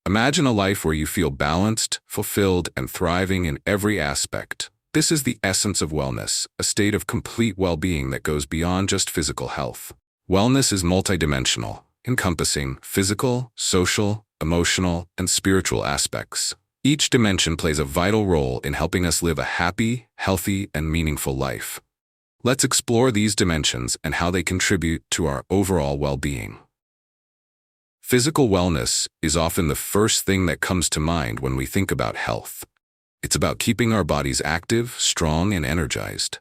Imagine a life where you feel balanced, fulfilled, and thriving in every aspect. This is the essence of wellness, a state of complete well-being that goes beyond just physical health. Wellness is multidimensional, encompassing physical, social, emotional, and spiritual aspects. Each dimension plays a vital role in helping us live a happy, healthy, and meaningful life. Let's explore these dimensions and how they contribute to our overall well-being. Physical wellness is often the first thing that comes to mind when we think about health. It's about keeping our bodies active, strong, and energized.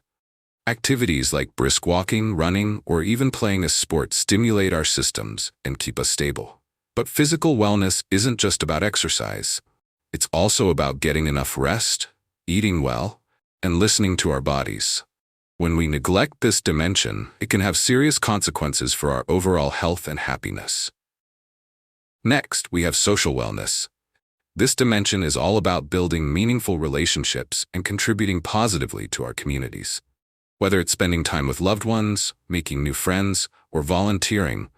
Activities like brisk walking, running, or even playing a sport stimulate our systems and keep us stable. But physical wellness isn't just about exercise. It's also about getting enough rest, eating well, and listening to our bodies. When we neglect this dimension, it can have serious consequences for our overall health and happiness. Next, we have social wellness. This dimension is all about building meaningful relationships and contributing positively to our communities. Whether it's spending time with loved ones, making new friends, or volunteering,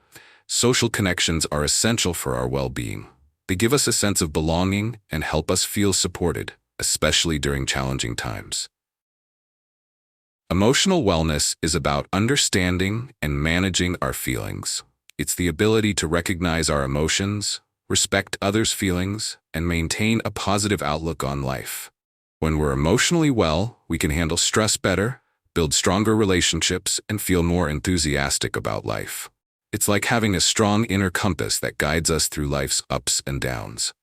social connections are essential for our well-being. They give us a sense of belonging and help us feel supported, especially during challenging times. Emotional wellness is about understanding and managing our feelings. It's the ability to recognize our emotions, respect others' feelings, and maintain a positive outlook on life. When we're emotionally well, we can handle stress better, build stronger relationships, and feel more enthusiastic about life. It's like having a strong inner compass that guides us through life's ups and downs.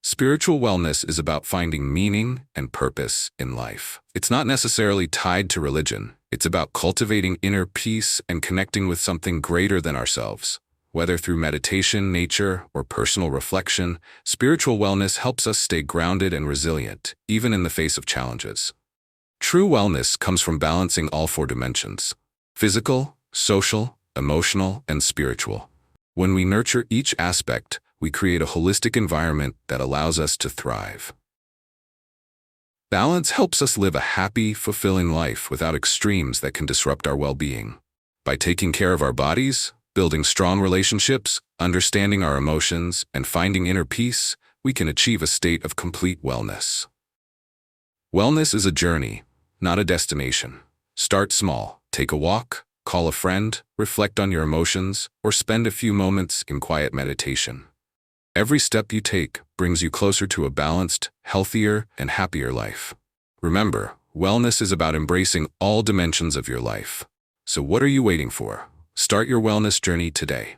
Spiritual wellness is about finding meaning and purpose in life. It's not necessarily tied to religion. It's about cultivating inner peace and connecting with something greater than ourselves. Whether through meditation, nature, or personal reflection, spiritual wellness helps us stay grounded and resilient, even in the face of challenges. True wellness comes from balancing all four dimensions: physical, social, emotional, and spiritual. When we nurture each aspect, we create a holistic environment that allows us to thrive. Balance helps us live a happy, fulfilling life without extremes that can disrupt our well-being. By taking care of our bodies, building strong relationships, understanding our emotions, and finding inner peace, we can achieve a state of complete wellness. Wellness is a journey, not a destination. Start small. Take a walk, call a friend, reflect on your emotions, or spend a few moments in quiet meditation. Every step you take brings you closer to a balanced, healthier, and happier life. Remember, wellness is about embracing all dimensions of your life. So what are you waiting for? Start your wellness journey today.